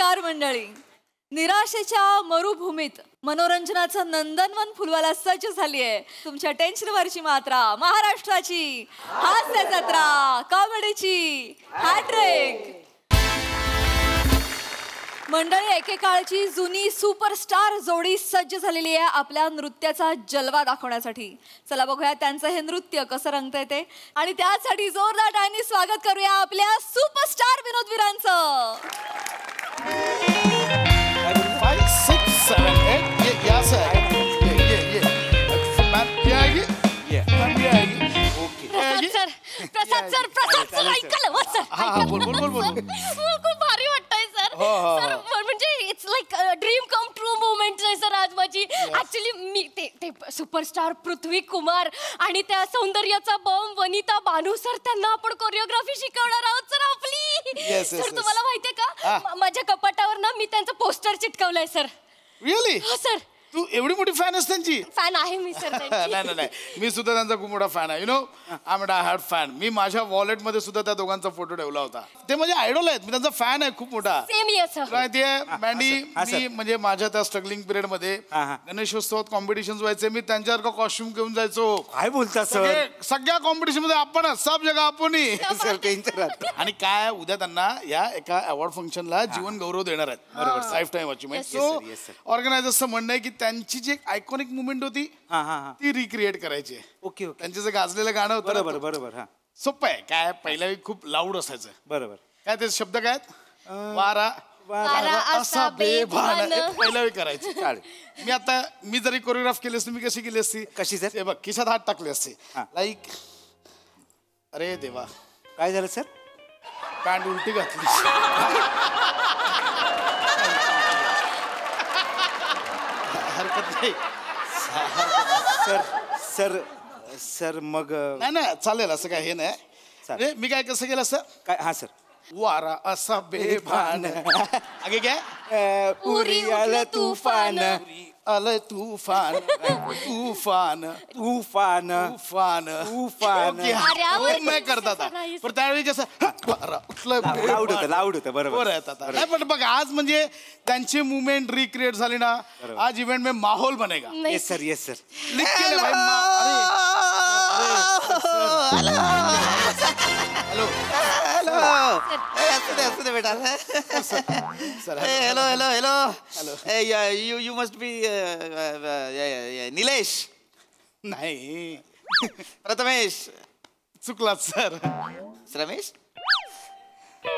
नमस्कार मंडळी. निराशेच्या मरुभूमीत मनोरंजनाचं नंदनवन फुलवायला सज्ज झाली आहे तुमच्या टेन्शनवरची मात्रा, महाराष्ट्राची हास्य जत्रा, कॉमेडीची हॅट्रिक. मंडळी, एकेकाळची जुनी सुपरस्टार जोडी सज्ज झालेली आहे आपल्या नृत्याचा जलवा दाखवण्यासाठी. चला बघूया त्यांचं हे नृत्य कसं रंगतंय ते, आणि त्यासाठी जोरदार टाळ्यांनी स्वागत करूया आपल्या सुपरस्टार विनोदवीरांचं. 5, 6, 7, 8. Yeah, sir. Yeah. प्रसाद सर ऐकलं सर. हा बोल. खूप भारी वाटतंय सर. सर म्हणजे it's like dream come true moment आहे सर आज माझी. ऍक्च्युली मी ते सुपरस्टार पृथ्वी कुमार आणि त्या सौंदर्याचा बॉम्ब वनिता बानू सर, त्यांना आपण कोरिओग्राफी शिकवणार आहोत सर आपली. सर तुम्हाला माहितीये का, माझ्या कपाटावर ना मी त्यांचं पोस्टर चिटकवलंय सर. रिअली? हो सर. तू एवढी मोठी फॅन आहेस त्यांची? फॅन आहे मी सर. नाही मी सुद्धा त्यांचा खूप मोठा फॅन आहे. You know I am a hard fan. मी माझ्या वॉलेटमध्ये सुद्धा त्या दोघांचा फोटो ठेवला होता. ते म्हणजे आयडॉल आहेत. मी त्यांचा फॅन आहे खूप मोठा. Same year sir. माहितीये मँडी, मी म्हणजे माझ्या त्या स्ट्रगलिंग पिरियड मध्ये गणेशोत्सवात कॉम्पिटिशन व्हायचे, मी त्यांच्यासारखा कॉस्ट्युम घेऊन जायचो. काय बोलता सर? सगळ्या कॉम्पिटिशन मध्ये आपण सब जगा आपण. आणि काय उद्या त्यांना या एका अवॉर्ड फंक्शनला जीवन गौरव देणार आहेत. बरोबर, लाईफ टाईम अचिव्हमेंट. सो ऑर्गनायझर्सचं म्हणणं आहे की त्यांची जी आयकॉनिक मुवमेंट होती ती रिक्रिएट करायची. ओके. त्यांचं जे गाजलेलं गाणं होतं. बरोबर. सोपं आहे. काय पहिल्या खूप लाऊड असायचं. बरोबर. काय ते शब्द काय वारा असा बेभान पहिल्या वेळी करायचं. मी आता मी जरी कोरिओग्राफ केली असती, मी कशी केली असती? कशी सर? बघ, खिशात हात टाकले असते लाईक. अरे देवा, काय झालं सर? पॅन्ट उलटी घातली. हरकत नाही सर मग नाही चालेल, असं काय हे नाही. मी काय कसं केलं असं? काय? हा सर. वारा असा बेभान. आगे काय? उरी आलं तुफान, आलं तुफान तुफान तुफान तुफान तुफान. मैं करता था, पण त्यावेळी कसं लाऊड होतं. बरोबर आता नाही, पण बघ आज म्हणजे त्यांची मुवमेंट रिक्रिएट झाली ना. आज इव्हेंट में माहौल बनेगा. Yes sir. लिख केले भाई. हेलो बेटा. Hello. You must be Nilesh. नाही, प्रथमेश. चुकलात सर. रमेश.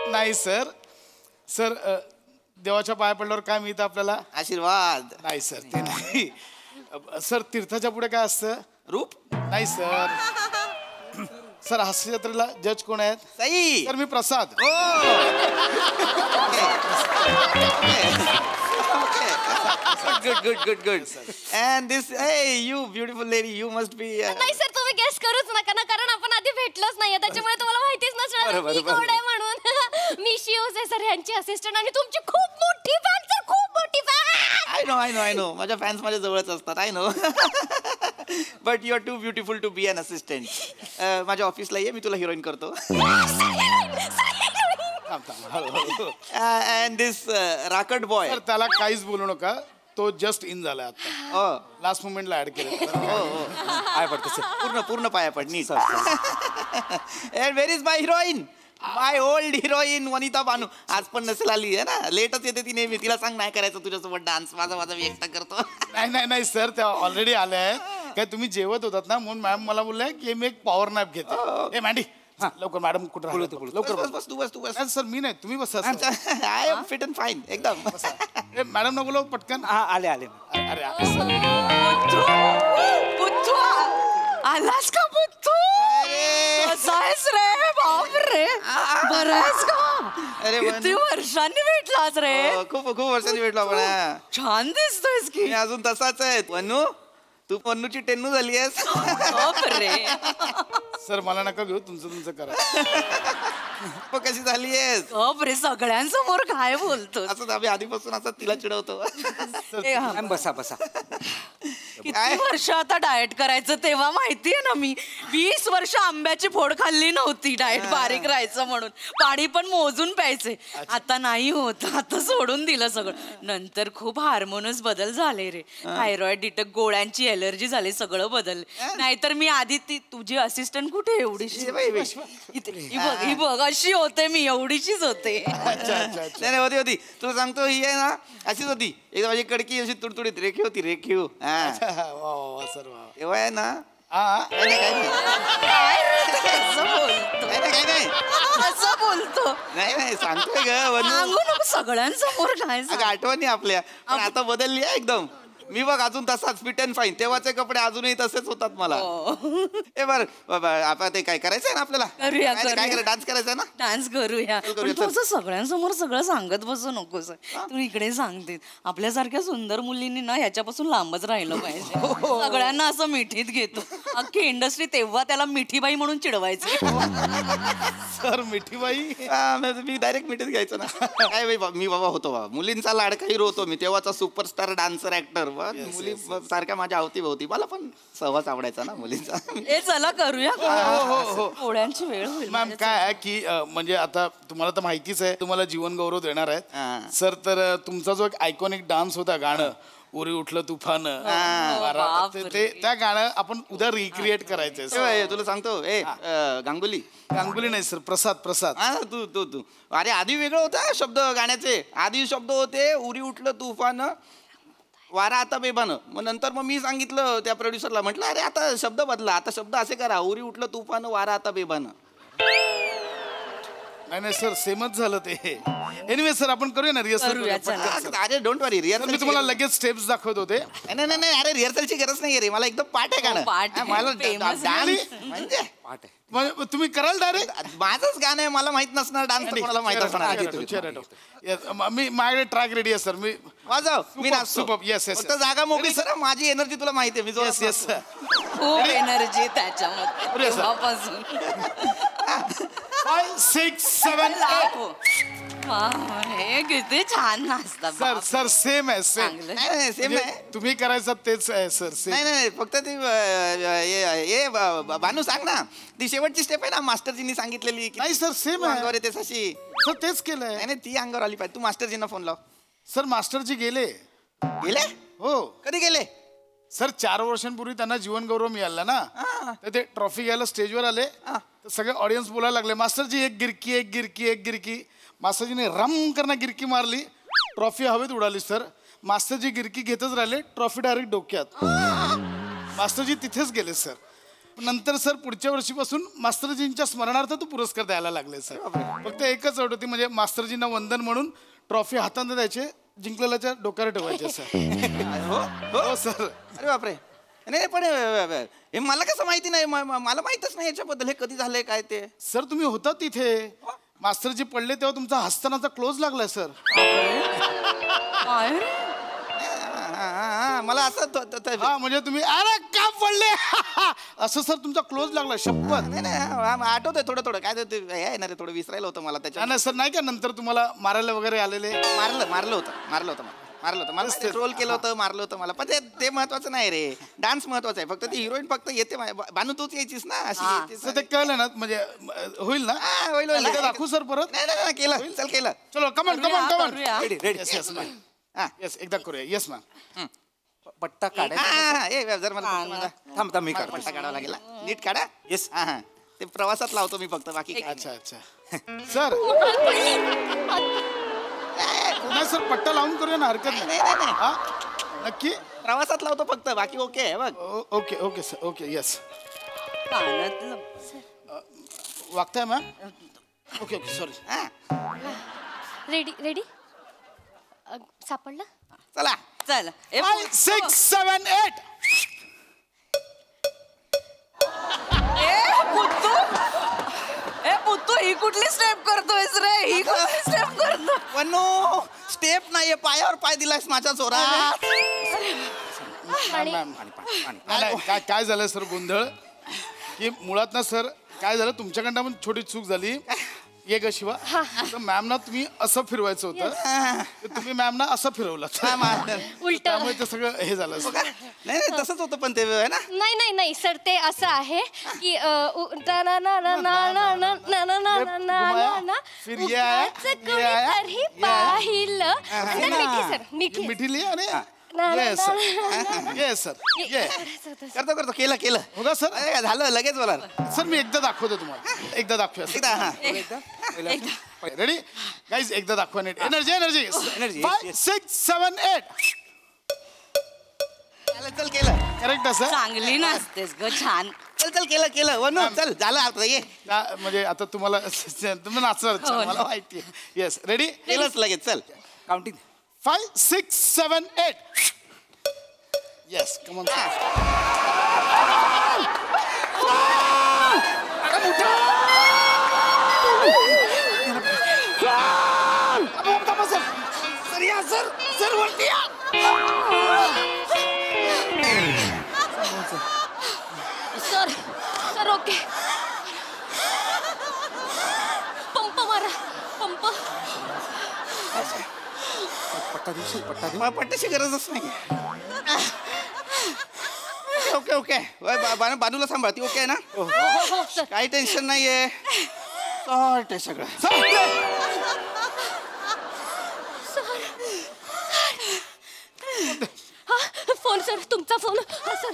नाही सर. देवाच्या पाया पडल्यावर काय मिळतं आपल्याला? आशीर्वाद. नाही सर, ते नाही सर. तीर्थाच्या पुढे काय असतं? रूप. नाही सर. सर, हास्य जत्रेला जज कोण आहेत? Sai. Sir, me Prasad. Good. And this, hey, you beautiful lady, you must be. नाही सर, तुम्ही गेस करूच नका ना, कारण आपण आधी भेटलोच नाहीये, त्याच्यामुळे तुम्हाला माहितीच नसणार मी कोण आहे म्हणून. मी शिवज आहे सर, यांची असिस्टंट, आणि तुमची खूप मोठी फॅन सर, खूप मोठी फॅन. I know. माझ्या फॅन्स माझ्या जवळच असतात. I know. But you are too beautiful to be an assistant. माझ्या ऑफिसला ये, मी तुला हिरोईन करतो. And this राकट बॉय. सर, त्याला काहीच बोलू नका. तो जस्ट इन झाला आता. लास्ट मोमेंटला ऍड केलं. पाय पडतो सर. पूर्ण पाया पड नीट. And where is my heroine? My old heroine Vanita Banu. आज पण नसेल आली आहे ना, लेटच येते ती नेहमी. तिला सांग नाही करायचं तुझ्यासोबत डान्स. माझा मी एकटा करतो. नाही सर, त्या ऑलरेडी आल्या आहेत. काय तुम्ही जेवत होतात ना, म्हणून मॅम मला बोलल्या की मी एक पॉवर नॅप घेते. ए मॅन्डी, लवकर. मॅडम कुठं लवकर बस. तू बस. सर, मी नाही, तुम्ही बसा. I am fit and fine एकदम. मॅडम ना बोलव पटकन. आले. अरे आलास का बुद्धू? कसायस रे? बाप रे, बरं आहेस का? अरे किती वर्षांनी भेटलास रे? खूप वर्षांनी भेटलो आपण. छान दिसतोयस की. मी अजून तसाच आहे. वनू, तू पन्नूची टेन्नू झाली आहेस. बाप रे. सर, मला नका घेऊ, तुमचं करा. कशी झाली आहेस? बाप रे, सगळ्यांसमोर काय बोलतो? असं आम्ही आधीपासून असं तिला चिडवतो. बसा. किती वर्ष आता डाएट करायचं तेव्हा माहितीये ना मी 20 वर्ष आंब्याची फोड खाल्ली नव्हती डाएट बारीक राहायचं म्हणून पाणी पण मोजून प्यायचे आता नाही होत आता सोडून दिलं सगळं नंतर खूप हार्मोनस बदल झाले रे थायरॉइड डिटेक्ट गोळ्यांची एलर्जी झाली सगळं बदललं नाहीतर मी आधी ती तुझी असिस्टंट कुठे एवढीशी ही बघ अशी होते मी एवढीशीच होते नाही होती होती तुला सांगतो ही आहे ना अशीच होती एकदा माझी कडकी अशी तुडतुडीत रेखीव होती रेखीव सर तेव्हा आहे ना असं बोलतो नाही सांगतोय ग सांगू नको सगळ्यांसमोर काय आठवणी आपल्या पण आता बदलली आहे एकदम मी बघ अजून तसाच फिट अँड फाईन तेव्हाचे कपडे अजूनही तसेच होतात मला ए बर आता ते काय करायचंय ना आपल्याला काय करा डान्स करायचा ना डान्स करूया पण तू असं सगळ्यांसमोर सगळं सांगत बसू नकोस तू इकडे सांगते आपल्यासारख्या सुंदर मुलींनी ना ह्याच्यापासून लांबच राहिलं पाहिजे सगळ्यांना असं मिठीत घेतो अख्खी इंडस्ट्री तेव्हा त्याला मिठीबाई म्हणून चिडवायची सर मिठीबाई मी डायरेक्ट मिठीत घ्यायचो ना काय मी बाबा होतो बाबा मुलींचा लाडका हिरो होतो मी तेव्हाचा सुपरस्टार डान्सर ऍक्टर मुली सारख्या माझ्या अवतीभोवती मला पण सहवास आवडायचा ना मुलींचा हे चला करूया पोळ्यांची वेळ होईल मॅम काय आहे की म्हणजे आता तुम्हाला तर माहितीच आहे तुम्हाला जीवन गौरव देणार आहेत सर तर तुमचा जो एक आयकॉनिक डान्स होता गाणं उरी उठलं तुफान ते त्या गाणं आपण उद्या रिक्रिएट करायचंय तुला सांगतो गांगुली नाही सर प्रसाद तू अरे आधी वेगळं होतं शब्द गाण्याचे आधी शब्द होते उरी उठलं तुफान वारा आता बेबानं मग नंतर मग मी सांगितलं त्या प्रोड्युसरला म्हटलं अरे आता शब्द बदला आता शब्द असे करा उरी उठलं तुफान वारा आता बेबानं नाही सर सेमच झालं ते एनिवे सर आपण करूया ना रिहर्सल अरे डोंट वरी रिहर्सल मी तुम्हाला लगेच स्टेप्स दाखवत होते नाही अरे रिहर्सलची गरज नाही रे मला एकदम पाठ आहे गाणं मला डान्स म्हणजे तुम्ही कराल डायरेक्ट माझंच गाणं आहे मला माहित नसणार डान्स कोणाला माहित असणार मी माझ्याकडे ट्रॅक रेडी आहे सर मी वाजव मी येस फक्त जागा मोकळी सर माझी एनर्जी तुला माहिती आहे मी येस खूप एनर्जी त्याच्यामध्ये 5, 6, 7, 8 हे किती छान नाचतात सर सेम आहे सेम सेम आहे तुम्ही करायचं तेच आहे सर नाही फक्त ती भानू सांग ना ती शेवटची स्टेप आहे ना मास्टरजींनी सांगितलेली नाही सर सेम आहे अंगावर येते तशी सर तेच केलंय नाही ती अंगावर आली पाहिजे तू मास्टरजींना फोन लाव सर मास्टरजी गेले हो कधी गेले सर 4 वर्षांपूर्वी त्यांना जीवन गौरव मिळाला ना तर ते ट्रॉफी घ्यायला स्टेजवर आले तर सगळे ऑडियन्स बोलायला लागले मास्टरजी एक गिरकी मास्टरजीने रम करणं गिरकी मारली ट्रॉफी हवेत उडाली सर मास्टरजी गिरकी घेतच राहिले ट्रॉफी डायरेक्ट डोक्यात मास्टरजी तिथेच गेले सर नंतर सर पुढच्या वर्षीपासून मास्टरजींच्या स्मरणार्थ तो पुरस्कार द्यायला लागले सर फक्त एकच अट होती म्हणजे मास्टरजींना वंदन म्हणून ट्रॉफी हाताने द्यायचे जिंकलेल्याच्या डोक्यावर ठेवायचे सर हो सर अरे बापरे नाही पण हे मला कसं माहिती नाही मला माहितच नाही याच्याबद्दल हे कधी झालंय काय ते सर तुम्ही होता तिथे मास्टरजी पडले तेव्हा तुमचा हसतानाचा क्लोज लागलाय सर मला असं म्हणजे तुम्ही अरे का पडले असं सर तुमचा क्लोज लागला शपथ नाही आठवतंय थोडं काय येणार थोडं विसरायला होतं मला त्याच्या नाही सर नाही का नंतर तुम्हाला मारायला वगैरे आलेले मारलं होतं मला रोल केलं होतं मारलं होतं मला पण ते महत्वाचं नाही रे डान्स महत्वाचा आहे फक्त ती हिरोईन फक्त येते बानू तूच यायचीस ना अशी ते कळलं ना म्हणजे होईल ना होईल दाखवू सर परत नाही केलं चल केलं चलो कमन रेडी एकदा करूया येस मॅम पट्टा काढायचा जर मला थांब मी काढतो पट्टा काढावा लागेल नीट काढा येस ते प्रवासात लावतो मी फक्त बाकी अच्छा सर नाही सर पट्टा लावून करूया ना हरकत नाही नक्की प्रवासात लावतो फक्त बाकी ओके आहे बघ ओके सर ओके येस कानातलं वागताय मॅम ओके सॉरी रेडी सापडलं चला चल 5, 6, 7, 8 पुत्तू ही कुठली स्टेप करतोयस रे ही कुठली स्टेप करतो वनो स्टेप नाहीये पायावर पाय दिलायस माझ्या जोरात काय झालं सर गोंधळ की मुळात ना सर काय झालं तुमच्याकडनं पण छोटी चूक झाली ये ग शिवा मॅमना तुम्ही असं फिरवायचं होतं तुम्ही मॅमना असं फिरवलं उलट त्यामुळे ते सगळं हे झालं नाही नाही तसंच होतं पण ते आहे ना. नाही नाही नाही सर ते असं आहे की ना ना ना ना ना ना ना ना ना ना ना ना ना फिर ये आया, ये आया, तरी पाहिलं सर मिठी सर मिठी मिठी लिया आणि ना, ना, येस सर येस सर ये करतो करतो केलं केलं होगा सर. अरे, झालं लगेच बोला सर मी एकदा दाखवतो तुम्हाला एकदा दाखवूया एकदा हा रेडी गाईज एकदा दाखवा नीट एनर्जी एनर्जी Energy, 5 6 7 8 चल केलं करेक्ट सर. चांगली नाचतेस ग छान. चल चल केलं केलं वनू चल झालं आता ये म्हणजे आता तुम्हाला तुम्ही नाचणार मला माहिती आहे. येस रेडी केलंच लगेच चल counting 5 6 7 8 yes come on sir या सर सर वरती या सर सर ओके पंप मारा पंप पट्ट्याची गरजच नाही. ओके ओके बानूला सांभाळ ती ओके आहे ना. हो सर काही टेन्शन नाहीये सॉर्ट आहे सगळं. हा फोन सर तुमचा फोन हा सर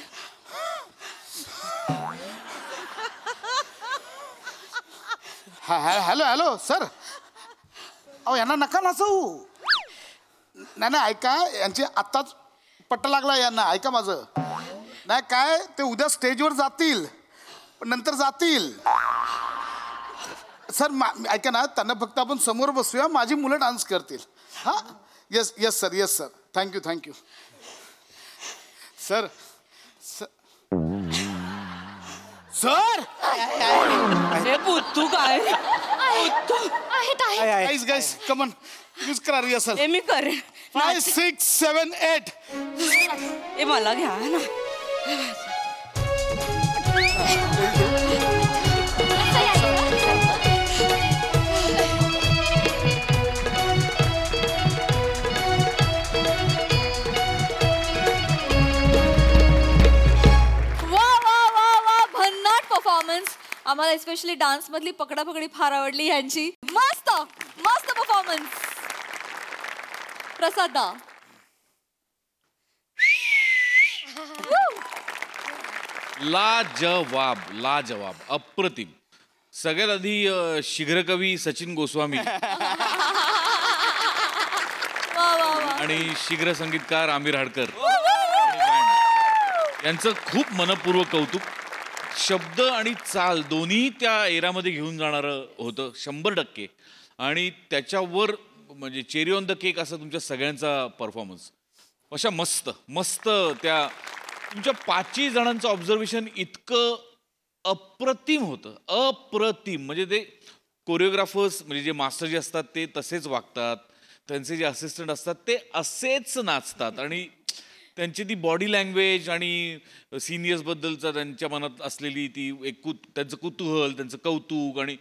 हॅलो हॅलो सर अहो यांना नका नाचवू. नाही नाही ऐका यांची आत्ताच पट्टा लागला यांना ऐका माझं. नाही काय ते उद्या स्टेजवर जातील पण नंतर जातील सर. ऐका ना त्यांना फक्त आपण समोर बसूया माझी मुलं डान्स करतील. हां yes yes sir yes sir thank you thank you sir sir हे बुद्धू काय आहेत आहेत गाईज गाईज कमन यूज करा रिहर्सल. हे मी करेन. 5 6 7 8 हे मला घ्या ना. आम्हाला एस्पेशली डान्स मधली पकडापकडी फार आवडली यांची. मस्त मस्त परफॉर्मन्स. प्रसादा लाजवाब लाजवाब अप्रतिम. सगळ्यात आधी शीघ्रकवी सचिन गोस्वामी आणि शीघ्र संगीतकार आमिर हाडकर यांचं खूप मनपूर्वक कौतुक. शब्द आणि चाल दोन्ही त्या एरामध्ये घेऊन जाणारं होतं 100%. आणि त्याच्यावर म्हणजे चेरी ऑन द केक असा तुमच्या सगळ्यांचा परफॉर्मन्स. अशा मस्त मस्त त्या तुमच्या 5 जणांचं ऑब्झर्वेशन इतकं अप्रतिम होतं. अप्रतिम म्हणजे ते कोरिओग्राफर्स म्हणजे जे मास्टर जे असतात ते तसेच वागतात. त्यांचे जे असिस्टंट असतात ते असेच नाचतात. आणि त्यांची ती बॉडी लँग्वेज आणि सिनियर्सबद्दलचा त्यांच्या मनात असलेली ती एक त्यांचं कुतूहल त्यांचं कौतुक. आणि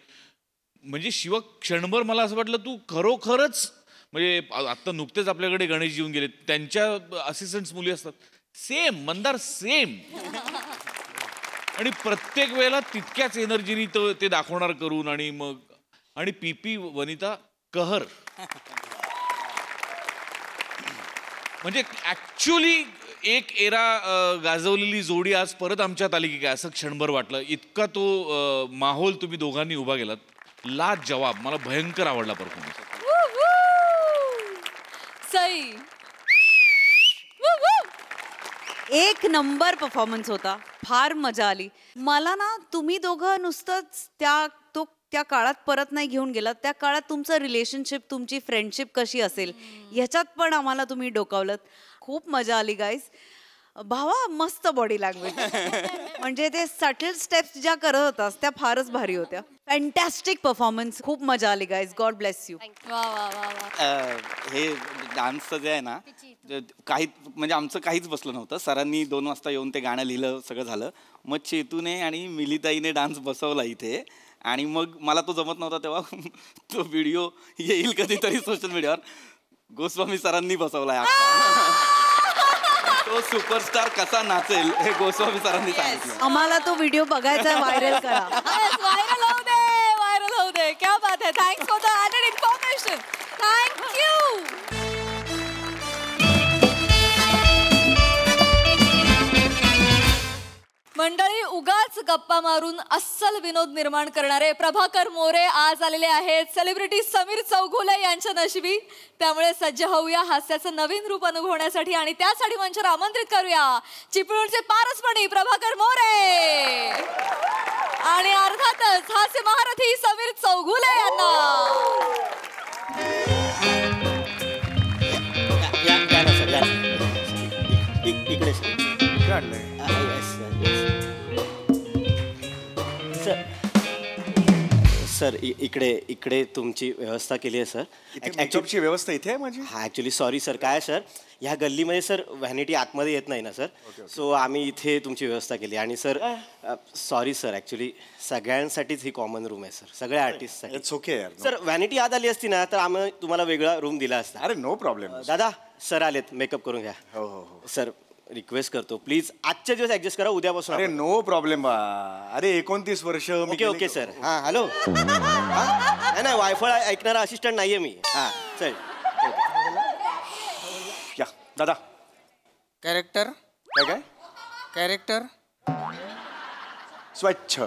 म्हणजे शिव क्षणभर मला असं वाटलं तू खरोखरच म्हणजे आत्ता नुकतेच आपल्याकडे गणेश येऊन गेले त्यांच्या असिस्टंट्स मुली असतात सेम मंदार सेम. आणि प्रत्येक वेळेला तितक्याच एनर्जीनी ते दाखवणार करून. आणि मग आणि पीपी वनिता कहर म्हणजे ऍक्च्युली एक एरा गाजवलेली जोडी आज परत आमच्यात आली की काय असं क्षणभर वाटलं. इतका तो माहोल तुम्ही दोघांनी उभा केलात. लाजवाब. मला भयंकर आवडला परफॉर्मन्स. सई एक नंबर परफॉर्मन्स होता. फार मजा आली मला ना. तुम्ही दोघं नुसतंच त्या काळात परत नाही घेऊन गेलात. त्या काळात तुमचं रिलेशनशिप तुमची फ्रेंडशिप कशी असेल ह्याच्यात पण आम्हाला तुम्ही डोकावलं. खूप मजा आली गाईज. भावा मस्त बॉडी लँग्वेज म्हणजे ते सटल स्टेप्स ज्या करत होतास त्या फारच भारी होत्या. Fantastic performance. खूप मजा आली गाईज. God bless you. वा वा वा वा. हे डान्सचं जे आहे ना काही म्हणजे आमचं काहीच बसलं नव्हतं. सरांनी 2 वाजता येऊन ते गाणं लिहिलं सगळं झालं. मग चेतूने आणि मिलिताईने डान्स बसवला इथे. आणि मग मला तो जमत नव्हता तेव्हा तो व्हिडिओ येईल कधीतरी सोशल मीडियावर. गोस्वामी सरांनी बसवलाय. तो तो सुपरस्टार कसा नाचेल हे गोस्वामी सरांनी सांगितलं. आम्हाला तो व्हिडिओ बघायचा व्हायरल करा. व्हायरल होऊ दे, व्हायरल होऊ दे. क्या बात है. Thanks for the added information. Thank you. मंडळी, उगाच गप्पा मारून अस्सल विनोद निर्माण करणारे प्रभाकर मोरे आज आलेले आहेत सेलिब्रिटी समीर चौगुले यांच्या नशिबी. त्यामुळे सज्ज होऊया हास्याचं नवीन रूप अनुभवण्यासाठी आणि त्यासाठी मंचावर आमंत्रित करूया चिपळूणचे पारसमणी प्रभाकर मोरे आणि अर्थातच हास्य महारथी समीर चौगुले यांना. सर इकडे इकडे तुमची व्यवस्था केली आहे सर. मेकअपची व्यवस्था इथे आहे माझी. हा ॲक्च्युली सॉरी सर. काय सर ह्या गल्लीमध्ये सर व्हॅनिटी आतमध्ये येत नाही ना सर. सो आम्ही इथे तुमची व्यवस्था केली. आणि सर सॉरी सर ॲक्च्युली सगळ्यांसाठीच ही कॉमन रूम आहे सर. सगळ्या आर्टिस्टसाठी. इट्स ओके यार. सर व्हॅनिटी आत आली असती ना तर आम्ही तुम्हाला वेगळा रूम दिला असता. अरे नो प्रॉब्लेम. दादा सर आलेत मेकअप करून घ्या. हो हो हो सर रिक्वेस्ट करतो प्लीज आजच्या दिवस ऍडजस्ट करा उद्यापासून. अरे नो प्रॉब्लेम बा. अरे 29 वर्ष. Okay okay sir. हां हॅलो. नाही नाही वायफळ ऐकणारा असिस्टंट नाहीये मी. हां चल या दादा. कॅरेक्टर काय काय कॅरेक्टर स्वच्छ.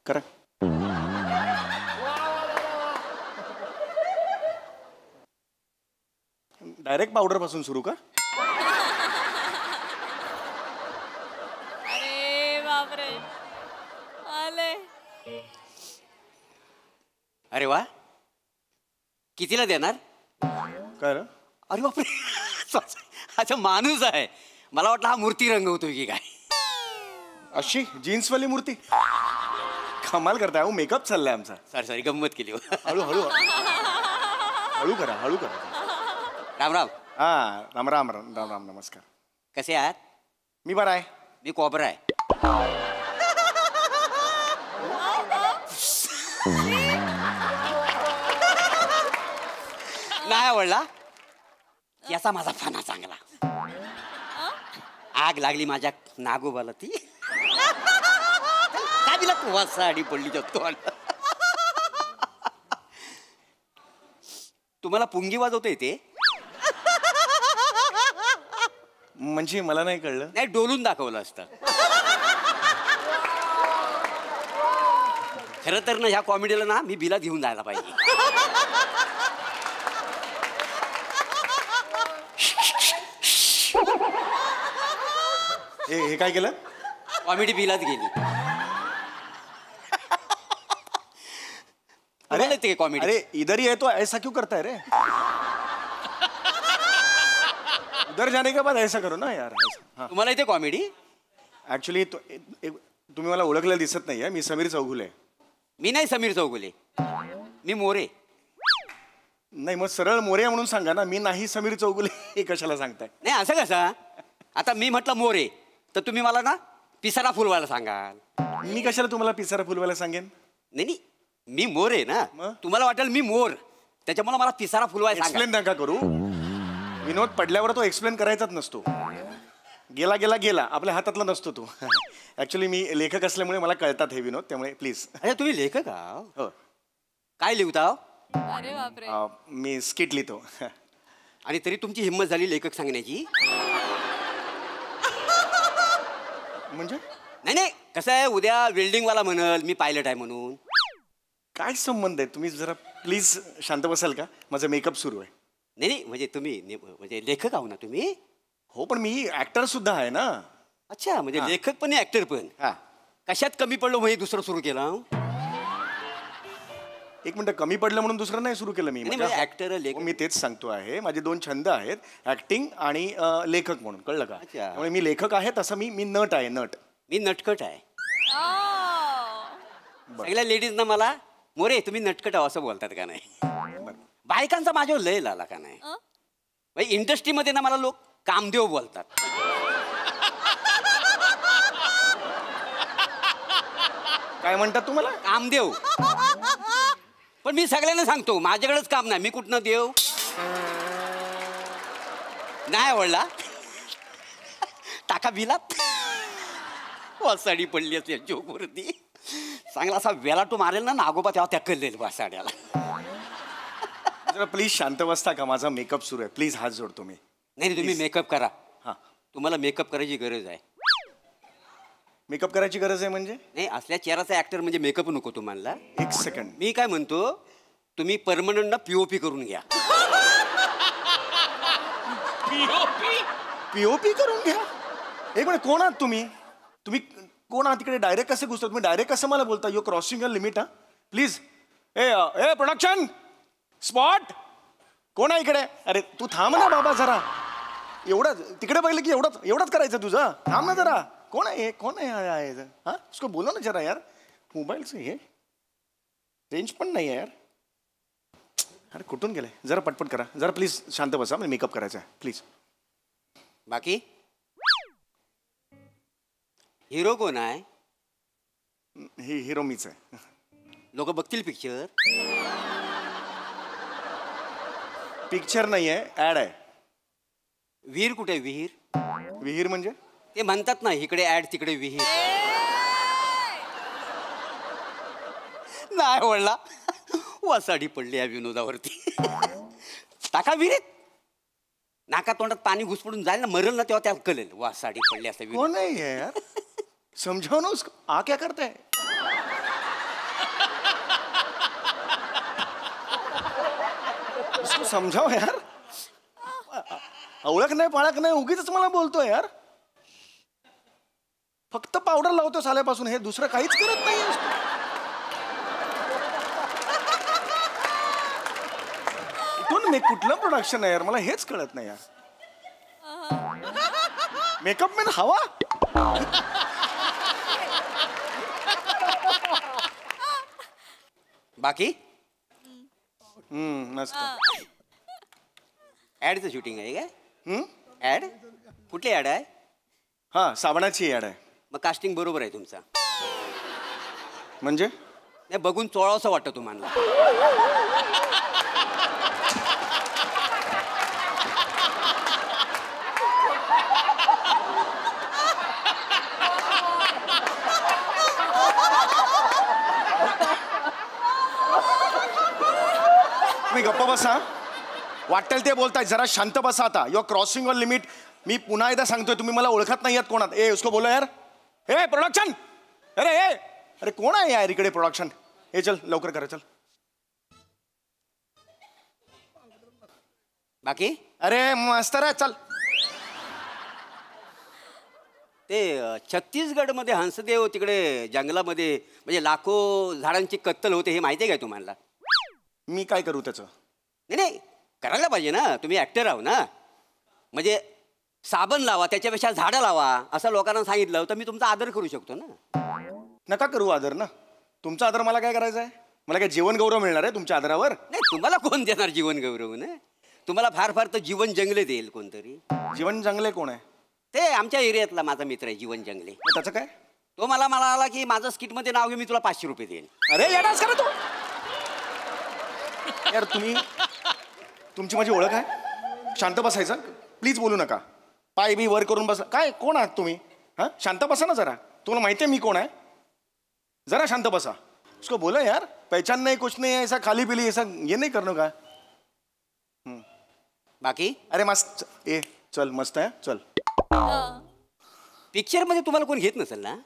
करा. डायरेक्ट पावडर पासून सुरू का. अरे बापरे आले. अरे वा कितीला देणार. काय रे? अरे बापरे अच्छा माणूस आहे. मला वाटलं हा मूर्ती रंगवतोय की काय. अशी जीन्सवाली मूर्ती. कमाल करताय. हो मेकअप चाललाय आमचा. सॉरी गंमत केली. हळू हळू हळू करा हळू करा. राम राम. हा राम राम राम राम राम नमस्कार. कसे आहात. मी बरा आहे. मी कॉबर आहे. नाही आवडला. याचा माझा फणा चांगला. आग लागली माझ्या नागोबाला ती काय दिला तू साडी पडली जगतो. तुम्हाला पुंगी वाजवता येते. म्हणजे मला नाही कळलं. नाही डोलून दाखवलं असतं. खरं तर ना ह्या कॉमेडीला ना मी बिला घेऊन जायला पाहिजे. हे काय केलं. कॉमेडी बिलात गेली. अरे ते कॉमेडी. अरे इधर ही है तो ऐसा क्यों करता है रे. उधर जाने के बाद ऐसा करो ना यार. तुम्हाला इथे कॉमेडी. ऍक्च्युली तुम्ही मला ओळखलेलं दिसत नाहीये. मी समीर चौगुले. मी नाही समीर चौगुले. मी मोरे. नाही मग सरळ मोरे म्हणून सांगा ना. मी नाही समीर चौगुले हे कशाला सांगताय. नाही असं कसं. आता मी म्हटलं मोरे तर तुम्ही मला ना पिसारा फुलवायला सांगाल. मी कशाला तुम्हाला पिसारा फुलवायला सांगेन. नाही मी मोर आहे ना. मग? तुम्हाला वाटेल मी मोर त्याच्यामुळे मला पिसारा फुलवायला सांगा. एक्सप्लेन नका करू. विनोद पडल्यावर तो एक्सप्लेन करायचाच नसतो. गेला गेला गेला आपल्या हातातला नसतो तो. ऍक्च्युली मी लेखक असल्यामुळे मला कळतात हे विनोद. त्यामुळे प्लीज. अरे तुम्ही लेखक आहात. हो. काय लिहिता. अरे बापरे. मी स्किट लिहितो. आणि तरी तुमची हिंमत झाली लेखक सांगण्याची. म्हणजे नाही कसं आहे उद्या वेल्डिंगवाला म्हणल मी पायलट आहे म्हणून. काय संबंध आहे. तुम्ही जरा प्लीज शांत बसाल का. माझा मेकअप सुरू आहे. नाही म्हणजे तुम्ही म्हणजे लेखक आहो ना तुम्ही. हो पण मी ऍक्टर सुद्धा आहे ना. अच्छा म्हणजे लेखक पण ऍक्टर पण. हा कशात कमी पडलो म्हणजे दुसरं सुरू केलं. एक मिनिट. कमी पडलं म्हणून दुसरं नाही सुरू केलं मी. ऍक्टर लेखक. मी तेच सांगतो आहे. माझे 2 छंद आहेत. ऍक्टिंग आणि लेखक म्हणून. कळलं का. त्यामुळे मी लेखक आहे तसं मी नट आहे. नट. मी नटखट आहे. सगळ्या लेडीजना मला मोरे तुम्ही नटखट आहो असं बोलतात का नाही. बायकांचा माझ्यावर लय लाला का नाही. इंडस्ट्रीमध्ये ना मला लोक कामदेव बोलतात. काय म्हणतात तुम्हाला. कामदेव. पण मी सगळ्यांना सांगतो माझ्याकडेच काम नाही, मी कुठनं देव नाही आवडला टाका बिलात वासाडी पडली असते जोगवरती चांगला असा वेलाटू मारेल ना नागोबा तेव्हा त्या कळलेल वासाड्याला. जरा प्लीज शांत बसता का, माझा मेकअप सुरू आहे, प्लीज हात जोडतो मी. नाही तुम्ही मेकअप करा. हां तुम्हाला मेकअप करायची गरज आहे. मेकअप करायची गरज आहे म्हणजे? नाही असल्या चेहराचा ऍक्टर म्हणजे मेकअप नको तुम्हाला. एक सेकंड, मी काय म्हणतो तुम्ही परमनंट ना पीओपी करून घ्या. पीओपी करून घ्या? एक मिनिट, कोण आहात तुम्ही? तुम्ही कोण आहात तिकडे? डायरेक्ट कसे घुसतात तुम्ही? डायरेक्ट कसं मला बोलता? You crossing your limit. हा प्लीज. ए प्रोडक्शन स्पॉट, कोण आहे इकडे? अरे तू थांब ना बाबा जरा, एवढं तिकडे पाहिलं की एवढंच करायचं तुझं? थांब ना जरा. कोण आहे? कोण आहे? हा उसको बोलो ना जरा यार. मोबाईलचं हे रेंज पण नाही आहे यार. अरे कुठून गेले? जरा पटपट करा जरा प्लीज. शांत बसा, मला मेकअप करायचा आहे प्लीज. बाकी हिरो कोण आहे? हिरो मीच आहे. लोक बघतील पिक्चर. पिक्चर नाही आहे, ऍड आहे. विहीर कुठे? विहीर? विहीर म्हणजे? ते म्हणतात ना इकडे ऍड तिकडे विहीर. नाही आवडला वासाडी पडली या विनोदावरती. टाका विहिरीत. नाका तोंडात पाणी घुसपडून जाईल ना, मरल ना तेव्हा त्याला कळेल वासाडी पडली असं. कोण आहे यार? समझाओ ना उसको. आ क्या करता है? उसको समजाओ यार. ओळख नाही पाळख नाही, उगीच मला बोलतोय यार. फक्त पावडर लावतो साल्यापासून, हे दुसरं काहीच करत नाही. कुठलं प्रोडक्शन आहे यार, मला हेच कळत नाही यार. मेकअप मॅन हवा. बाकी मस्त. ऍडचं शूटिंग आहे काय? ऍड कुठली ऍड आहे? हा साबणाची ऍड आहे. मग कास्टिंग बरोबर आहे तुमचा. म्हणजे नाही बघून चोळावंसं वाटतं तुम्हाला. मी गप्पा बसा. वाटेल ते बोलताय, जरा शांत बसा आता. Your crossing your limit. मी पुन्हा एकदा सांगतोय, तुम्ही मला ओळखत नाही आहात कोणात. ए उसको बोलो यार. ए प्रोडक्शन, अरे कोण आहे यार इकडे प्रोडक्शन? हे चल लवकर करा चल. बाकी अरे मस्त रे चल. ते छत्तीसगडमध्ये हंसदेव तिकडे जंगलामध्ये म्हणजे लाखो झाडांची कत्तल होते, हे माहिती आहे काय तुम्हाला? मी काय करू त्याचं? नाही करायला पाहिजे ना, तुम्ही ऍक्टर आहो ना. म्हणजे साबण लावा त्याच्यापेक्षा झाडं लावा असं लोकांना सांगितलं तर मी तुमचा आदर करू शकतो ना. नका करू आदर ना. तुमचा आदर मला काय करायचा आहे? मला काय जीवन गौरव मिळणार आहे तुमच्या आदरावर? नाही तुम्हाला कोण देणार जीवन गौरव? ना तुम्हाला फार फार तर जीवन जंगले देईल कोणतरी. जीवन जंगले कोण आहे? ते आमच्या एरियातला माझा मित्र आहे जीवन जंगले. त्याचं काय? तो मला आला की माझं स्किटमध्ये नाव घेऊन मी तुला 500 रुपये देईल. अरे येडाच करा तू यार. तुमची माझी ओळख आहे. शांत बसायचं प्लीज, बोलू नका. पाय बी वर करून बसा. काय कोण आहात तुम्ही? हा शांत बसा ना जरा. तुम्हाला माहिती आहे मी कोण आहे? जरा शांत बसा. उसको बोला यार, पहचान नहीं कुछ नहीं है, ऐसा खाली पिली ऐसा ये नहीं करने का. बाकी अरे मस्त. ए चल मस्त आहे चल. पिक्चर मध्ये तुम्हाला कोण घेत नसेल ना?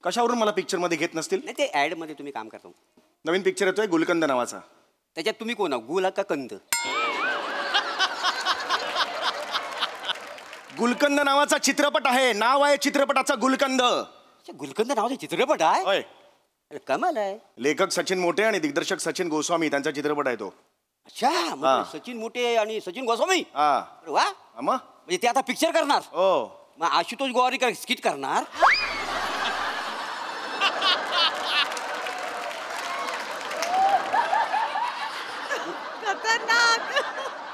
कशावरून मला पिक्चर मध्ये घेत नसतील? नाही ते ऍड मध्ये तुम्ही काम करतो. नवीन पिक्चर येतोय गुलकंद नावाचा. त्याच्यात तुम्ही कोण आहो, गुला का कंद? गुलकंद नावाचा चित्रपट आहे. नाव आहे चित्रपटाचा गुलकंद. गुलकंद नावाचा चित्रपट आहे? होय. कमाल आहे. लेखक सचिन मोटे आणि दिग्दर्शक सचिन गोस्वामी त्यांचा चित्रपट आहे तो. अच्छा म्हणजे सचिन मोटे आणि सचिन गोस्वामी. वा म्हणजे ते आता पिक्चर करणार. हो. मग आशुतोष गोवारीकर स्किट करणार.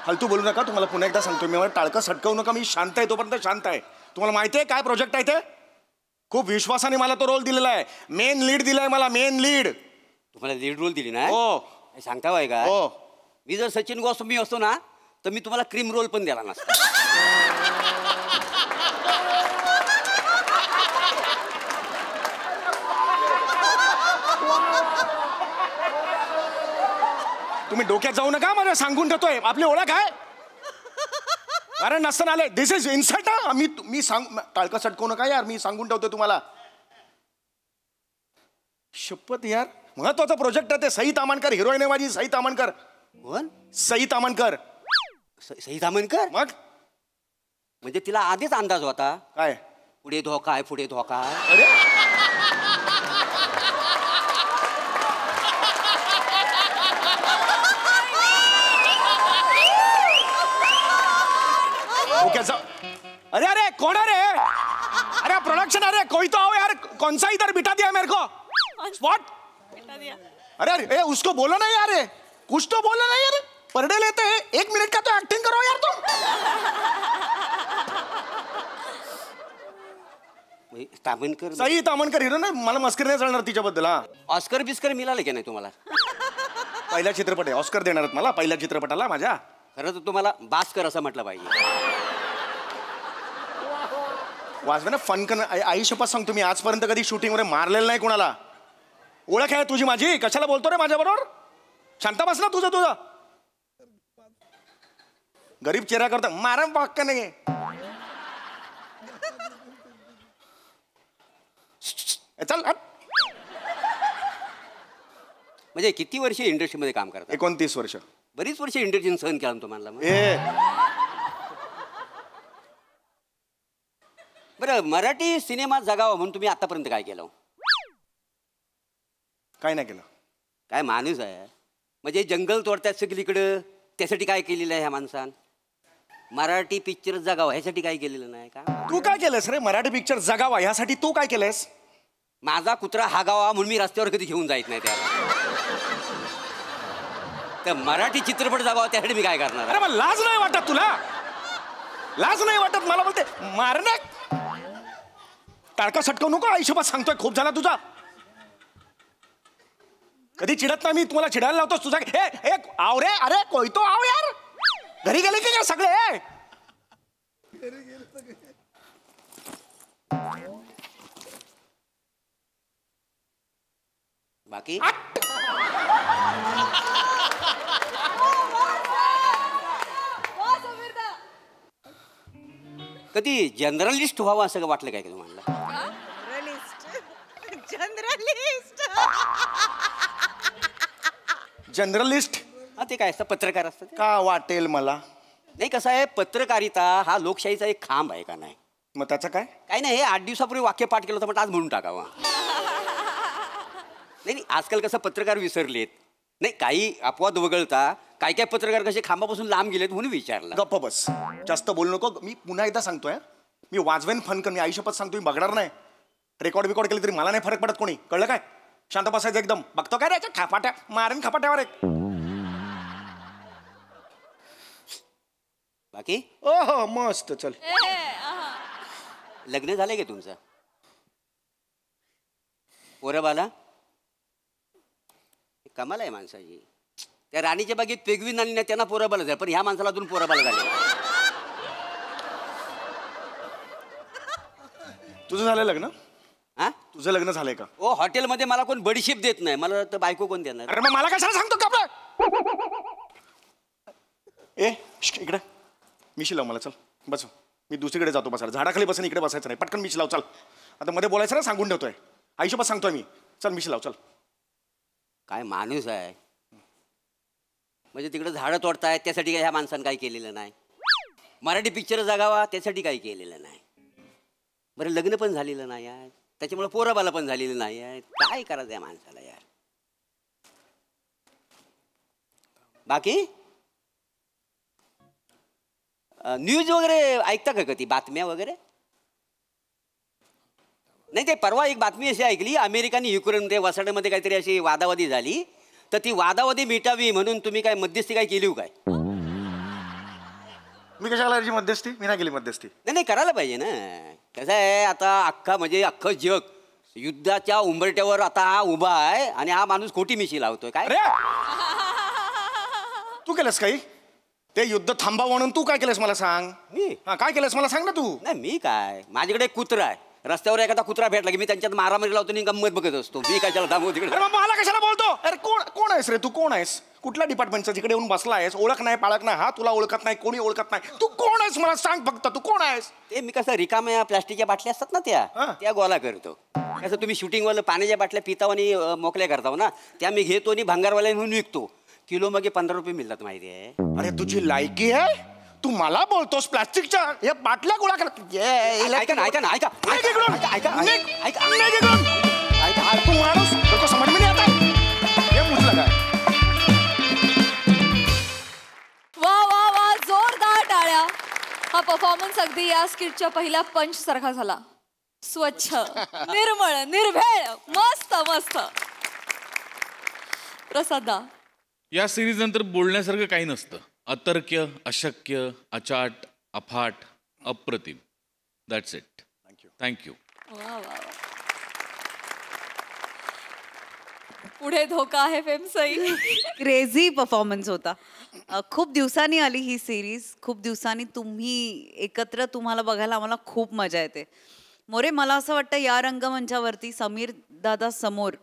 फालतू बोलू नका. तुम्हाला पुन्हा एकदा सांगतो मी, मला टाळकं सटकवू नका. मी शांत आहे तोपर्यंत शांत आहे. तुम्हाला माहिती आहे काय प्रोजेक्ट आहे ते? खूप विश्वासाने मला तो रोल दिलेला आहे. मेन लीड दिलाय मला, मेन लीड. तुम्हाला लीड रोल दिली ना हो. काय सांगता बाय का हो. मी जर सचिन गोस्वामी असतो ना तर मी तुम्हाला क्रीम रोल पण दिला नसता. तुम्ही डोक्यात जाऊ नका, मला सांगून ठेवतोय. आपली ओळख आहे अरे नसताना आले. दिस इज इन्सल्ट. मी सांग टाळका सटकवू नका यार, मी सांगून ठेवतोय तुम्हाला. शपथ यार, महत्वाचा प्रोजेक्ट आहे ते. सई तामणकर हिरोईन आहे माझी. सई तामणकर. कोण? सई तामणकर. सई तामणकर? मग म्हणजे तिला आधीच अंदाज होता काय पुढे धोका आहे, पुढे धोका आहे. अरे अरे अरे कौन है रे? अरे प्रोडक्शन, अरे कोई तो आओ यार. कौन सा इधर बिठा दिया मेरे को? स्पॉट. अरे अरे ए, उसको बोलो ना यार, कुछ तो बोलो ना यार. पर डे लेते हैं, 1 मिनट का तो एक्टिंग करो यार तुम. तामणकर. सई तामणकर हिरो ना. मला मस्करी नाही चालणार तिच्याबद्दल. हा ऑस्कर बिस्कर मिळाले की नाही तुम्हाला? पहिला चित्रपट आहे. ऑस्कर देणार आहेत मला पहिल्या चित्रपटाला माझ्या. खरं तर तुम्हाला बास्कर असं म्हटलं पाहिजे. वाजवे ना फन कर. आई शपथ सांगतो मी आजपर्यंत कधी शूटिंग मध्ये मारलेलं नाही कोणाला. ओळख आहे तुझी माझी. कशाला बोलतो रे माझ्या बरोबर? शांत बस ना. तुझं गरीब चेहरा करतो. मारा पाक्क नाही. चल म्हणजे किती वर्ष इंडस्ट्रीमध्ये काम करता? 29 वर्ष. बरीच वर्ष इंडस्ट्रीने सहन केला तुम्हाला. बरं, मराठी सिनेमा जगावा म्हणून तुम्ही आतापर्यंत काय केलं? काय नाही केलं. काय माणूस आहे. म्हणजे जंगल तोडतात सगळीकडं, त्यासाठी काय केलेलं आहे ह्या माणसान? मराठी पिक्चर जगावा ह्यासाठी काय केलेलं नाही का? तू काय केलंस रे? मराठी पिक्चर जगावा ह्यासाठी तू काय केलंस? माझा कुत्रा हागावा म्हणून मी रस्त्यावर कधी घेऊन जायत नाही त्याला. तर मराठी चित्रपट जगावा त्यासाठी मी काय करणार? अरे मला लाज नाही वाटत तुला? लाज नाही वाटत? मला बोलते मारणे. टाळका सटकवू नको. आयुष्यभर सांगतोय खूप झाला तुझा. कधी चिडत नाही मी. तुम्हाला चिडायला लावतोस तुझा. हे आव रे. अरे कोई तो आव यार. घरी गेले की काय सगळे? बाकी कधी जर्नलिस्ट व्हावं असं वाटलं काय तुम्हाला? जर्नलिस्ट? हा, ते काय असतं? पत्रकार असतं का वाटेल मला? नाही, कसं आहे, पत्रकारिता हा लोकशाहीचा एक खांब आहे का नाही? मग त्याचं काय? काही नाही, हे 8 दिवसापूर्वी वाक्य पाठ केलं होतं पण आज म्हणून टाकावा. नाही, आजकाल कसं पत्रकार विसरलेत. नाही, काही अपवाद वगळता काय काय पत्रकार कसे खांबापासून लांब गेलेत म्हणून विचारलं. गप्प बस. जास्त बोलू नको. मी पुन्हा एकदा सांगतोय, मी वाजवेन फन कर. मी आयुष्यपत सांगतो, मी बघणार नाही. रेकॉर्ड केलं तरी मला नाही फरक पडत. कोणी कळलं काय? शांत बसायचं एकदम. बघतो काय रे खापाट्या मारेन खापाट्यावर एक. बाकी ओहो मस्त. चल. लग्न झालंय का तुमचं? पोरं बाला? कमाल आहे माणसाची. त्या राणीच्या बागेत पेगवीन आली नाही, त्यांना पोरं बाला झालं, पण ह्या माणसाला अजून पोरं बाला झाले. तुझं झालं लग्न? हा, तुझं लग्न झालंय का? ओ, हॉटेलमध्ये मला कोण बडीशिप देत नाही, मला तर बायको कोण देणार? अरे मग मला कशाला सांगतो का? ए इकडे मिशी लाव मला. चल बस. मी दुसरीकडे जातो बसायला. झाडाखाली बसून इकडे बसायचं नाही. पटकन मिशी लाव. चल. आता मध्ये बोलायचं ना, सांगून ठेवतोय. आयुष्यभर सांगतोय मी. चल मिशी लाव. चल. काय माणूस आहे. म्हणजे तिकडे झाडं तोडतायत त्यासाठी काय ह्या माणसानं काय केलेलं नाही. मराठी पिक्चर जगावा त्यासाठी काही केलेलं नाही. बरं, लग्न पण झालेलं नाही आहे, त्याच्यामुळे पोराबाला पण झालेलं नाही आहे. काय करायचं या माणसाला यार? बाकी न्यूज वगैरे ऐकता का कधी? बातम्या वगैरे? नाही, ते परवा एक बातमी अशी ऐकली, अमेरिका आणि युक्रेन ते वसाड्यामध्ये काहीतरी अशी वादावादी झाली, तर ती वादावादी मिटावी म्हणून तुम्ही काय मध्यस्थी काय केली हो काय? मी कशाला मध्यस्थी? मी नाही केली मध्यस्थी. नाही, करायला पाहिजे ना. कसं आहे, आता अख्खा म्हणजे अख्खं जग युद्धाच्या उंबरट्यावर आता हा उभा आहे आणि हा माणूस खोटी मिशी लावतोय काय? तू केलंस काही ते युद्ध थांबा म्हणून तू काय केलंस मला सांग. मी काय केलंस मला सांग ना तू. नाही मी काय, माझ्याकडे एक कुत्रा आहे. रस्त्यावर एखादा कुत्रा भेटला की मी त्यांच्यात मारामारी लावतो आणि गंमत बघत असतो. मी काय त्याला थांबवू तिकडे. मला कशाला बोलतो. अरे कोण आहेस रे तू. कोण आहेस. कुठल्या डिपार्टमेंटचा जिकडे येऊन बसला आहेस. ओळख नाही पाळख नाही. हा तुला ओळखत नाही. कोणी ओळखत नाही. तू कोण आहेस मला सांग फक्त. तू कोण आहेस. ते मी कसं रिकाम्या प्लास्टिकच्या बाटल्या असतात ना त्या गोळा करतो. कसं तुम्ही शूटिंगवालं पाण्याच्या बाटल्या पिताव आणि मोकल्या करताव ना, त्या मी घेतो आणि भांगारवाल्या म्हणून विकतो. किलो मग 15 रुपये मिळतात माहिती आहे. अरे तुझी लायकी आहे. तू मला बोलतोस प्लास्टिकच्या या बाटल्या गोळा करत. ऐका ना ऐका ना ऐका तू माणूस तो समज में नहीं आता. ये मुझे लगा. वा वा वा, जोरदार टाळ्या. हा परफॉर्मन्स अगदी या स्किटच्या पहिल्या पंच सारखा झाला. स्वच्छ, निर्मळ, निर्भेळ, मस्त मस्त. प्रसादा, या सिरीज नंतर बोलण्यासारखं काही नसतं. अतर्क्य, अशक्य, अचाट, अफाट, अप्रतिम. That's it. थँक्यू. वा वा. पुढे धोका आहे फेमसई. क्रेझी परफॉर्मन्स होता. खूप दिवसांनी आली ही सिरीज. खूप दिवसांनी तुम्ही एकत्र तुम्हाला बघायला आम्हाला खूप मजा येते. मोरे, मला असं वाटतं या रंगमंचावरती समीर दादा समोर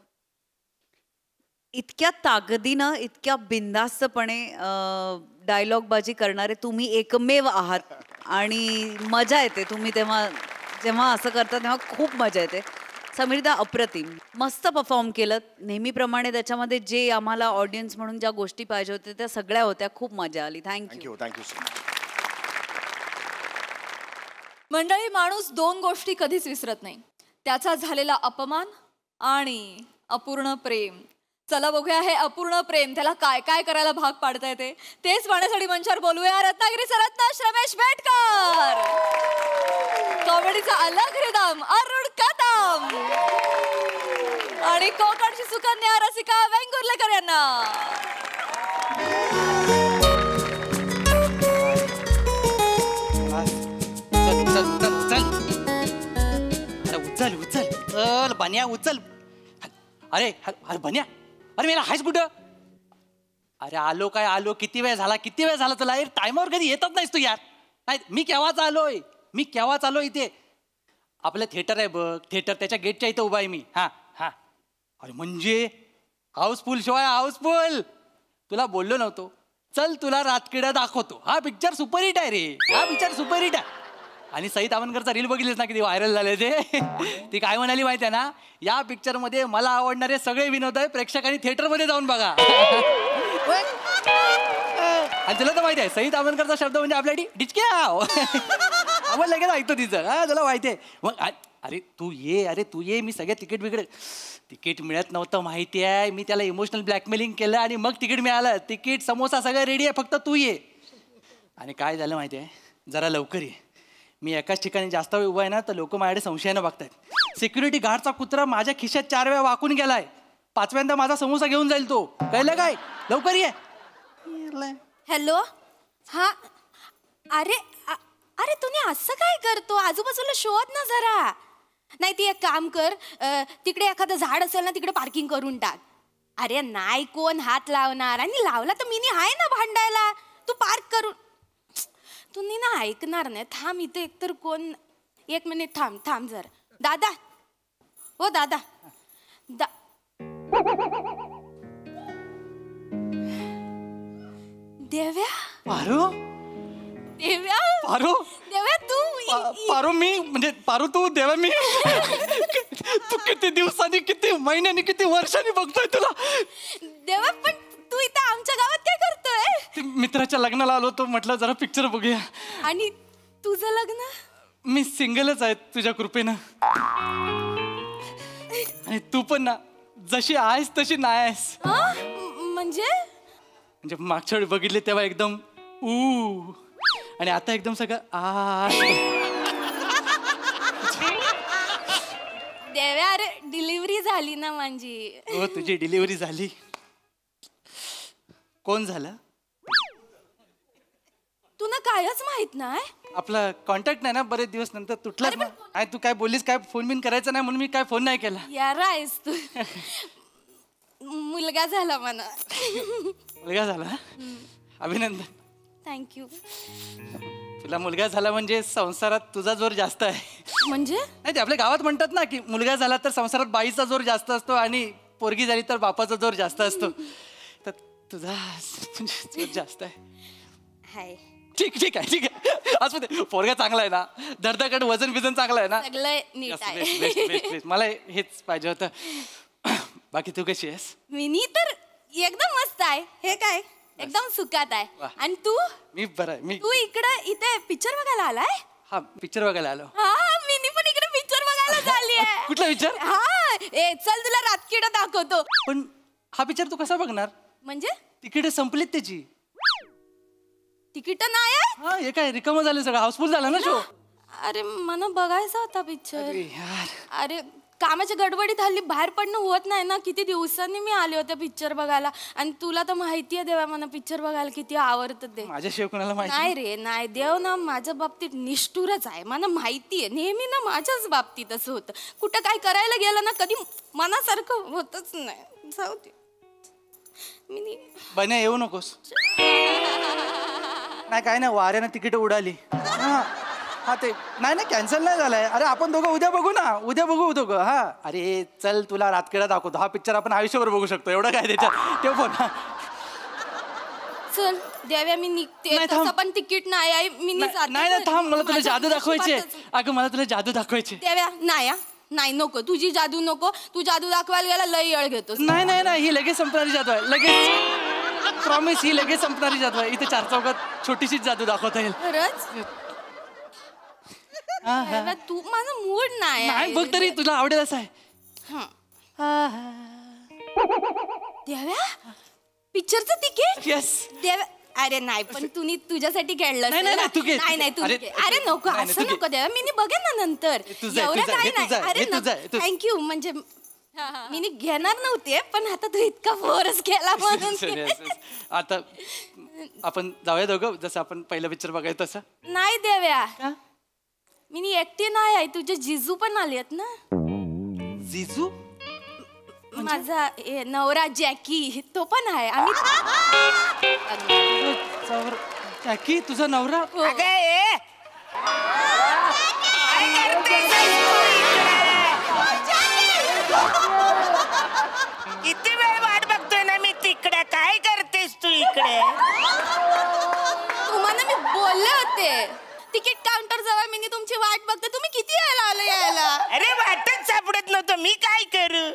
इतक्या ताकदीनं, इतक्या बिनधास्तपणे डायलॉगबाजी करणारे तुम्ही एकमेव आहात. आणि मजा येते तुम्ही जेव्हा असं करता तेव्हा खूप मजा येते. समीरदा अप्रतिम, मस्त परफॉर्म केलं. नेहमीप्रमाणे त्याच्यामध्ये जे आम्हाला ऑडियन्स म्हणून ज्या गोष्टी पाहिजे होत्या त्या सगळ्या होत्या. खूप मजा आली. थँक्यू. Thank you so much. मंडळी, माणूस 2 गोष्टी कधीच विसरत नाही. त्याचा झालेला अपमान आणि अपूर्ण प्रेम. चला बघूया हे अपूर्ण प्रेम त्याला काय काय करायला भाग पाडता येते. तेच पाहण्यासाठी मंचावर बोलूया रत्नागिरीचा रत्नाश रमेश बेटकर, कॉमेडीचा अलग रिदम अरुण कदम आणि कोकणची सुकन्या रसिका वेंगुर्लेकर यांना. उचल उचल उचल बन्या उचल. अरे अरे बन्या, अरे मेरा हायस कुठं. अरे आलो काय आलो. किती वेळ झाला तुला. अरे टायमावर कधी येतच नाहीस तू यार. नाही मी केव्हाच आलोय इथे. आपलं थिएटर आहे बघ. थिएटर त्याच्या गेटच्या इथे उभा आहे मी. हा हा. अरे म्हणजे हाऊसफुल शो आहे. हाऊसफुल. तुला बोललो नव्हतो. चल तुला रातकिडा दाखवतो. हा पिक्चर सुपरहिट आहे रे. हा पिक्चर सुपरहिट आहे. आणि सई तावणकरचा रील बघितलीस ना किती व्हायरल झाले ते. ती काय म्हणाली माहिती आहे ना, या पिक्चरमध्ये मला आवडणारे सगळे विनोद आहे प्रेक्षकांनी थिएटरमध्ये जाऊन बघा. आणि तुला तर माहिती आहे सई तावणकरचा शब्द म्हणजे आपल्यासाठी डिचक्या. आपण लगेच ऐकतो तिचं. हा तुला माहिती आहे. मग अरे तू ये मी सगळे तिकीट मिळत नव्हतं माहिती आहे. मी त्याला इमोशनल ब्लॅकमेलिंग केलं आणि मग तिकीट मिळालं. तिकीट समोसा सगळं रेडी आहे, फक्त तू ये. आणि काय झालं माहिती आहे, जरा लवकर ये. मी एकाच ठिकाणी जास्त वेळ उभा आहे ना तर लोक माझ्याकडे संशयानं बघतायत. सिक्युरिटी गार्डचा कुत्रा माझ्या खिशात 4 वेळा वाकून गेलाय. 5व्यांदा माझा समोसा घेऊन जाईल तो. कळलं काय. लवकर ये. हॅलो. हा. अरे अरे तुम्ही असं काय करतो. आजूबाजूला शोध ना जरा. नाही ती एक काम कर, तिकडे एखादं झाड असेल ना तिकडे पार्किंग करून टाक. अरे नाही कोण हात लावणार. आणि लावला तर मी आहे ना भांडायला. तू पार्क करून. तुम्ही ना ऐकणार नाही. थांब इथे एकतर कोण. 1 मिनिट थांब जरा. दादा. हो दादा. देव्या. देव्या तू. पारू मी म्हणजे पारू तू. देवा मी. तू किती दिवसांनी, किती महिन्यांनी, किती वर्षांनी बघतोय तुला. देवा पण तू इथं आमच्या गावात काय करतोय. मित्राच्या लग्नाला आलो तो. म्हटलं जरा पिक्चर बघूया. आणि तुझं लग्न. मी सिंगलच आहे तुझ्या कृपेनं. आणि तू पण ना जशी आहेस तशी नाही आहेस. म्हणजे मागच्या वेळी बघितले तेव्हा एकदम आणि आता एकदम सगळं देव्या. अरे डिलिव्हरी झाली ना माझी. हो तुझी डिलिव्हरी झाली. कोण झालं. तुला कायच माहित नाही? आपला कॉन्टॅक्ट नाही ना बरेच दिवस नंतर तुटलाच ना. काय तू काय बोललीस काय फोन बिन करायचा नाही म्हणून मी काय फोन नाही केला. यार आहेस तू. मुलगा झाला मला. मुलगा झाला. अभिनंदन. थँक्यू. तुला मुलगा झाला म्हणजे संसारात तुझा जोर जास्त आहे. म्हणजे नाही ते आपल्या गावात म्हणतात ना की मुलगा झाला तर संसारात बाईचा जोर जास्त असतो आणि पोरगी झाली तर बापाचा जोर जास्त असतो. तर तुझा जोर जास्त आहे. हाय. ठीक आहे असं पोरगा चांगला आहे ना. धडधकड वजन बिजन चांगलं आहे ना. सगळं नीट आहे. मला हेच पाहिजे होतं. बाकी तू कशी आहेस? मिनी तर एकदम मस्त आहे. हे काय एकदम सुखात आहे. आणि तू? मी बरं आहे. तू इथे पिक्चर बघायला आलाय? हा पिक्चर बघायला आलो. हा मिनी पण इकडे पिक्चर बघायला चालली आहे. कुठला पिक्चर? हा चल तुला रातकिड दाखवतो. पण हा पिक्चर तू कसा बघणार? म्हणजे तिकीट संपलीत त्याची. तिकीट नाही आहे? हा हे काय रिकामं झालं सगळं हाऊसफुल झालं ना शो. अरे मला बघायचा होता पिक्चर. यार अरे कामाच्या गडबडीत हल्ली बाहेर पडणं होत नाही ना. किती दिवसांनी मी आले होते पिक्चर बघायला. आणि तुला तर माहितीये देवा मला पिक्चर बघायला किती आवडतं ते. माझ्याशिवाय कोणाला माहिती नाही रे नाही. देव ना माझ्या बाबतीत निष्ठुरच आहे. मला माहितीये नेहमी ना माझ्याच बाबतीत असं होतं. कुठं काय करायला गेलं ना कधी मनासारखं होतच नाही. जाऊ दे. बन्या येऊ नकोस. नाही काय नाही वाऱ्यानं तिकीट उडाली. हा ते नाही कॅन्सल नाही झालंय. अरे आपण दोघं उद्या बघू ना. उद्या बघू दोघं. हा अरे चल तुला रातकिडा दाखवतो. हा पिक्चर आपण आयुष्यभर बघू शकतो. एवढं काय त्याच्यात ते पण. चल देव्या मी निघते. तसं पण तिकीट नाही आहे. मी नाही थांब मला तुला जादू दाखवायची. अगं मला तुला जादू दाखवायची. देव्या नाही नको. तुझी जादू नको. तू जादू दाखवायला गेला लय येळ घेतो. नाही ही लगेच संपणारी जादू आहे. लगेच प्रॉमिस ही लगेच संपणारी जादू आहे. इथे 4 चौकात छोटीशीच जादू दाखवता येईल. खरंच तू माझा मूड नाही बघ तरी तुला आवडेल असं आहे. देव्या पिक्चरचं तिकीट? येस. देव्या अरे नाही पण तुम्ही तुझ्यासाठी खेळलं. नाही तू अरे नको असं नको देव्या. मी बघेन ना नंतर. एवढं काय नाही. अरे थँक्यू. म्हणजे मी घेणार नव्हते पण आता तू इतका फोर्स केला म्हणून. आता आपण जाऊया दोघं जसं आपण पहिलं पिक्चर बघायचं तसं. नाही देव्या मी एकटी नाही आहे. तुझे जिजू पण आलेत ना. जिजू? माझा नवरा जॅकी तो पण आहे. जॅकी तुझा नवरा? किती वेळ वाट बघतोय ना मी तिकडे. काय करतेस तू इकडे? तुम्हाला मी बोलले होते तिकीट काउंटर जवळ मी तुमची वाट बघते. तुम्ही किती वेळा आले यायला? अरे वाटच सापडत नव्हतं. मी काय करू?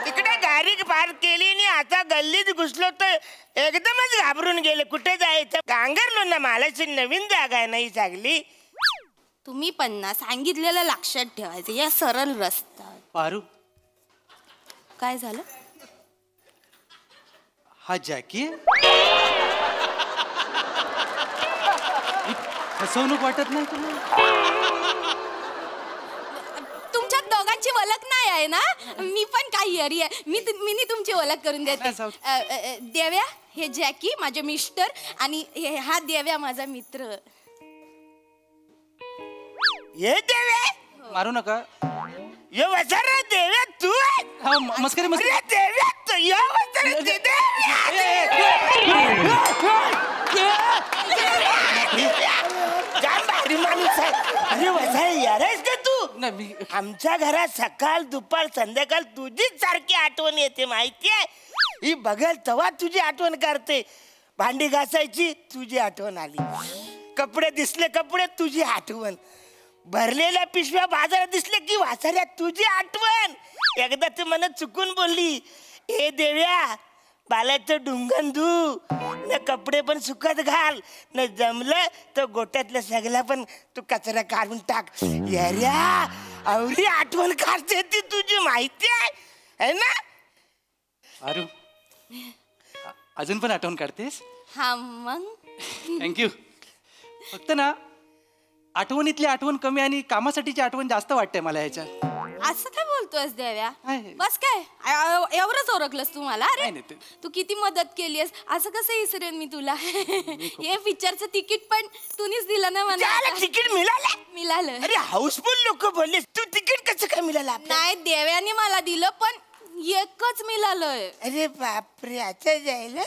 तिकडे गाडी पार्क केली आणि आता गल्लीत घुसलो तर एकदमच घाबरून गेले. कुठे जायचं गांगरलो ना. मालाची नवीन जागा आहे नाही चांगली. तुम्ही पण ना सांगितलेलं लक्षात ठेवायचं. या सरळ रस्ता. पारू काय झालं? हा जॅकी फसवणूक वाटत नाही तुला? तुमच्या दोघांची ओळख नाही आहे ना. मी पण काही हरी आहे. मी तुमची ओळख करून देते. देव्या हे जॅकी माझे मिस्टर आणि हा देव्या माझा मित्र. ये देव्या मारू नका. ये वसारा देव्या तू आहे? हा मस्करी देव्या तू या वसारा जाम भारी माणूस आहे. अरे वसारा यार आहेस का तू? आमच्या घरात सकाळ दुपार संध्याकाळ तुझीच सारखी आठवण येते माहितीये. ही बघल तेव्हा तुझी आठवण करते. भांडी घासायची तुझी आठवण आली. कपडे दिसले कपडे तुझी आठवण. भरलेल्या पिशव्या बाजारात दिसले की वासाऱ्या तुझी आठवण. एकदा तू मला चुकून बोलली ए देव्या बालाचं डुंगण धू न कपडे पण सुकत घाल न जमलं तर गोट्यातलं सगळं पण तू कचरा काढून टाक. याऱ्या आवडी आठवण काढते ती तुझी माहिती आहे ना. अरे अजून पण आठवण काढतेस? हा मग थँक्यू. फक्त ना आठवणीतली आठवण कमी आणि कामासाठीची आठवण जास्त वाटते मला ह्याच्यात. असं काय बोलतोयस देव्या? आहे. बस काय एवढंच ओळखलंस तू मला? अरे नाही, तू किती मदत केलीस, असं कसं विसरेन मी तुला? हे पिक्चरचं तिकीट पण तूनीच दिलं ना मला. तिकीट मिळालं. अरे हाऊसफुल लोक बोलले, तू तिकीट कसं काय मिळालं? नाही देव्याने मला दिलं पण एकच मिळालंय. अरे बापरे, आता जायला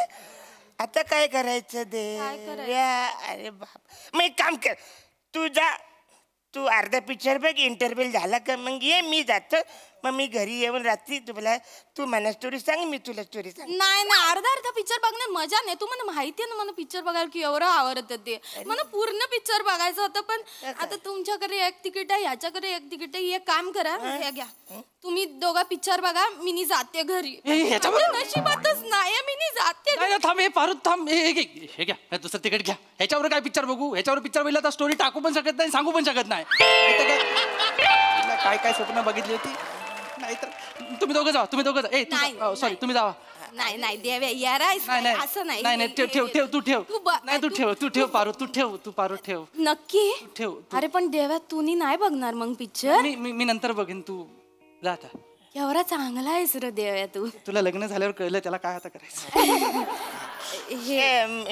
आता काय करायचं देव्या? अरे बाप, मग एक काम कर, तू जा, तू अर्धा पिक्चर बघ, इंटरव्ह्यू झाला का मग ये, मी जातो. मग मी घरी येऊन रात्री तुला, तू मला स्टोरी सांग, मी तुला स्टोरी सांग. नाही नाही, अर्धा पिक्चर बघण्यात मजा नाही. तू मला माहिती आहे ना मला पिक्चर बघायला की एवढं आवडतं ते. मला पूर्ण पिक्चर बघायचं होतं पण आता तुमच्याकडे एक तिकीट आहे, ह्याच्याकडे एक तिकीट आहे. एक काम करा, हे घ्या, तुम्ही दोघा पिक्चर बघा, मी जाते घरी. नशिबातच नाही, मी जाते. नाही थांब, हे पारू थांब, हे घ्या, हे दुसरं तिकीट घ्या. ह्याच्यावर काय पिक्चर बघू? ह्याच्यावर पिक्चर बघितला तर स्टोरी टाकू पण शकत नाही, सांगू पण शकत नाही. काय काय स्वप्न बघितली होती? नाही तर तुम्ही दोघं जा, सॉरी तुम्ही जावा. नाही नाही देव्या यार, असं नाही. नाही ठेव तू ठेव. नाही तू ठेव पारू, तू पारू ठेव. नक्की ठेव. अरे पण देव्या तुम्ही नाही बघणार मग पिक्चर? मी नंतर बघेन, तू जा आता. एवढा चांगला आहेस रे देव्या तू. तुला लग्न झाल्यावर कळलं त्याला काय आता करायचं.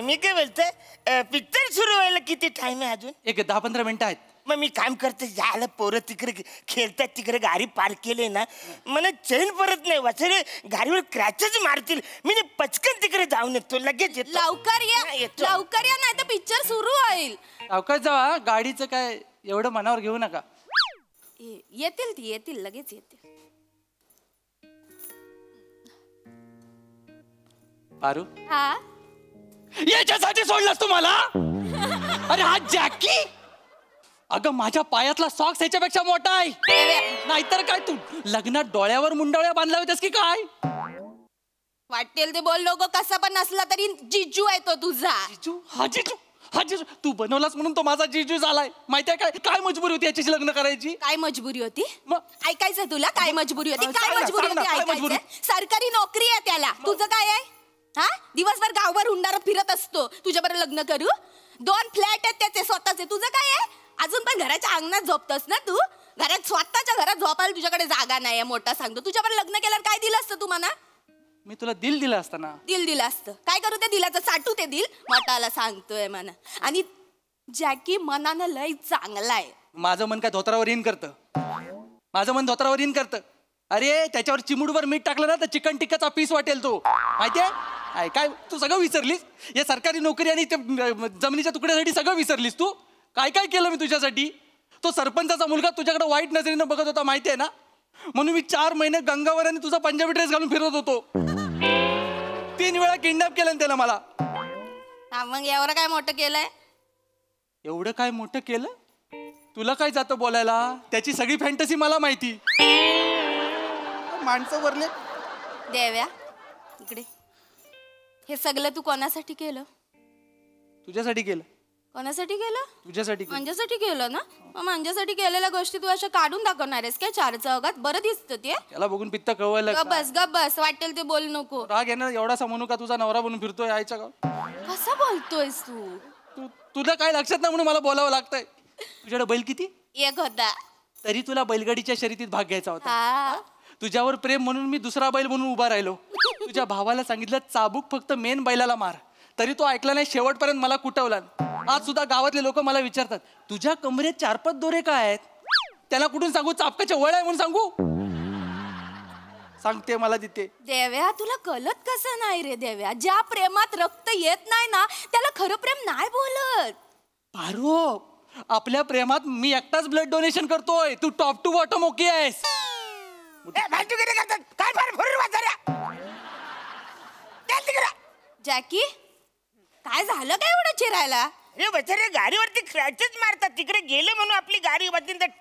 मी काय बोलतोय, पिक्चर सुरू व्हायला किती टाइम आहे अजून? एक 10-15 मिनिटं आहेत. मग मी काम करते, झालं पोरं तिकडे खेळतात, तिकडे गाडी पार्क केले ना, मला चैन परत नाही वाचले, गाडीवर क्रॅचच मारतील. मी पचकन तिकडे जाऊन येतो, लगेच येतो. लवकर या, नाही तर पिक्चर सुरू होईल. अवकाश जावा, गाडीचं काय एवढं मनावर घेऊ नका. येतील लगेच येतील. पारू, हा याच्यासाठी सोडलास तुम्हाला? अरे हा जॅकी, अगं माझ्या पायातला सॉक्स ह्याच्यापेक्षा मोठा आहे. नाहीतर काय तू लग्नात डोळ्यावर मुंडवळ्या बांधल्या होत्यास की काय? वाटेल ते बोल, लोक कसा पण असला तरी जिजू आहे तो तुझा. जिजू तू बनवलास म्हणून तो माझा जिजू झालाय. माहितीये काय मजबुरी होती याच्याशी लग्न करायची? काय मजबुरी होती? ऐकायचं तुला काय मजबुरी होती? काय मजबुरी होती ऐकायचं? सरकारी नोकरी आहे त्याला. तुझं काय आहे? हा, दिवसभर गावभर हुंडारा फिरत असतो. तुझ्याबरोबर लग्न करू? 2 फ्लॅट आहेत त्याचे स्वतःचे. तुझं काय आहे? अजून पण घराच्या अंगणात झोपतोस ना तू? घरात स्वतःच्या घरात झोपायला तुझ्याकडे जागा नाही, मोठा सांगतो. तुझ्याबरोबर लग्न केल्यावर काय दिलं असतं तू मला? मी तुला दिलं असतं ना. दिलं असतं. काय करू ते दिलाचं? साठू ते दिल मोठाला सांगतोय मना. आणि जॅकी मनानं लय चांगला आहे. माझं मन काय धोत्रावर इन करतं? अरे त्याच्यावर चिमुडवर मीठ टाकलं ना तर चिकन टिक्काचा पीस वाटेल तो. माहितीये काय? तू सगळं विसरलीस. या सरकारी नोकरी आणि जमिनीच्या तुकड्यासाठी सगळं विसरलीस तू. काय काय केलं मी तुझ्यासाठी? तो सरपंचाचा मुलगा तुझ्याकडे वाईट नजरेनं बघत होता, माहितीये ना? म्हणून मी 4 महिने गंगावर आणि तुझा पंजाबी ड्रेस घालून फिरत होतो. 3 वेळा किडनॅप केलं त्याला मला. मग एवढं काय मोठं केलंय? एवढं काय मोठं केलं? तुला काय जातं बोलायला? त्याची सगळी फॅन्टसी मला माहिती. माणसं वरले. देव्या इकडे, हे सगळं तू कोणासाठी केलं? तुझ्यासाठी केलं. कोणासाठी केलं? तुझ्यासाठी. माझ्यासाठी केलं ना? मग माझ्यासाठी केलेल्या गोष्टी तू अशा काढून दाखवणार आहेस काय 4 चौघात? बरं दिसतं ते. त्याला बघून पित्त कळवायला. गप बस वाटेल ते बोल नको. राग येणार एवढासा म्हणू का तुझा नवरा बनून फिरतोय आईच्या गाव? कसं बोलतोयस तू? तुला काय लक्षात नाही म्हणून मला बोलावं लागतंय. तुझ्याकडे बैल किती? एक होता. तरी तुला बैलगाडीच्या शर्यतीत भाग घ्यायचा होता. तुझ्यावर प्रेम म्हणून मी दुसरा बैल म्हणून उभा राहिलो. तुझ्या भावाला सांगितलं चाबूक फक्त मेन बैलाला मार, तरी तो ऐकला नाही. शेवटपर्यंत मला कुटवला. आज सुद्धा गावातले लोक मला विचारतात तुझ्या कमरेत 4-5 दोरे काय आहेत? त्याला कुठून सांगू? चापकाचे वळ आहे म्हणून सांगू? सांगते मला तिथे. देव्या तुला कळत कसं नाही रे देव्या? ज्या प्रेमात रक्त येत नाही ना त्याला खरं प्रेम नाही बोलत. पारू, आपल्या प्रेमात मी एकटाच ब्लड डोनेशन करतोय. तू टॉप टू बॉटम ओके आहेस. जॅकी काय झालं काय एवढं चिरायला? हे बचारे गाडीवरती क्रॅचेस मारतात. तिकडे गेले म्हणून आपली गाडी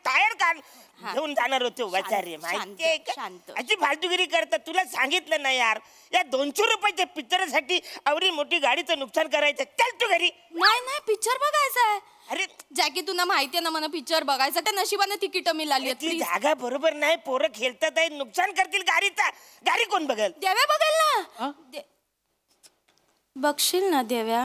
टायर काढ घेऊन जाणार होते बचारे. माहितीये का अशी फालतूगिरी करतात. तुला सांगितलं ना यार, या 200 रुपयाच्या पिक्चरसाठी एवढी मोठी गाडीचं नुकसान करायचं. चल तू घरी. नाही पिक्चर बघायचा आहे. अरे जॅकी तुला माहितीये ना मला पिक्चर बघायचं. त्या नशिबाने तिकीट मिळाली. ती जागा बरोबर नाही. पोरं खेळतात आहे, नुकसान करतील गाडीचा. गाडी कोण बघेल? देव्या बघेल ना. बघशील ना देव्या?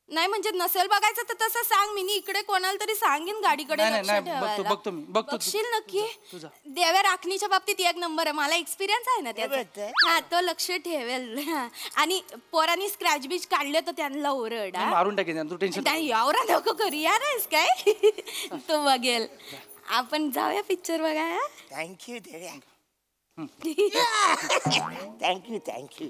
नाही म्हणजे नसेल बघायचं तर तसं सांग, मी इकडे कोणाला तरी सांगेन गाडीकडे नाही, लक्ष नाही, बघतो, ठेवायला. बघतो मी, बघतो तू. बघशील नक्की. तुझा. देव्या राखणीच्या बाबतीत एक नंबर आहे, मला एक्सपिरियन्स आहे ना त्याचा. हा तो लक्ष ठेवेल. हा. आणि पोरांनी स्क्रॅच बीच काढले तर त्यांना ओरड. हा. मारून टाकेन तू टेन्शन नाही यावरा नको करू यार आहेस काय. तो बघेल. आपण जाऊया पिक्चर बघायला. थँक्यू देव्या. थँक्यू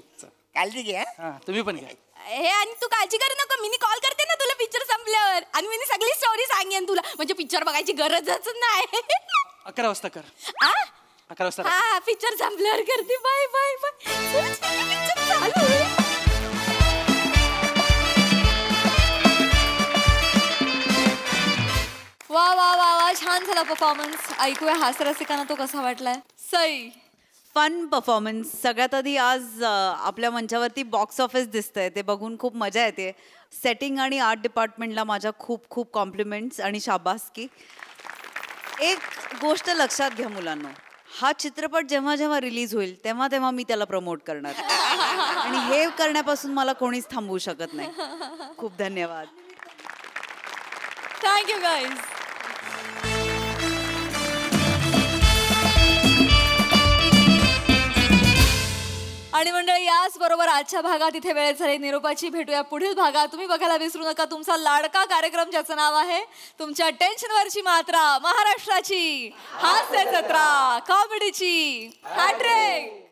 काळजी घ्या. तुम्ही पण घ्या. हे आणि तू काळजी करू नको, मी कॉल करते ना तुला पिक्चर संपल्यावर आणि मी सगळी स्टोरी सांगेन तुला, म्हणजे पिक्चर बघायची गरजच नाही. 11 वाजता कर. 11 वाजता. हा पिक्चर संपल्यावर करते. Bye bye bye. पिक्चर चालू आहे. वा वा वा वा, छान झाला परफॉर्मन्स. ऐकूया हास्यरसिकांना तो कसा वाटलाय. सई. Fun performance. सगळ्यात आधी आज आपल्या मंचावरती बॉक्स ऑफिस दिसतंय, ते बघून खूप मजा येते. सेटिंग आणि आर्ट डिपार्टमेंटला माझ्या खूप खूप कॉम्प्लिमेंट्स आणि शाबासकी. एक गोष्ट लक्षात घ्या मुलांनो, हा चित्रपट जेव्हा जेव्हा रिलीज होईल तेव्हा तेव्हा मी त्याला प्रमोट करणार आणि हे करण्यापासून मला कोणीच थांबवू शकत नाही. खूप धन्यवाद. Thank you guys. आणि मंडळी याच बरोबर आजच्या भागात इथे वेळ झाली निरोपाची. भेटूया पुढील भागात. तुम्ही बघायला विसरू नका तुमचा लाडका कार्यक्रम ज्याचं नाव आहे तुमच्या टेन्शनवरची मात्रा, महाराष्ट्राची हास्य जत्रा, कॉमेडीची हॅट्रिक.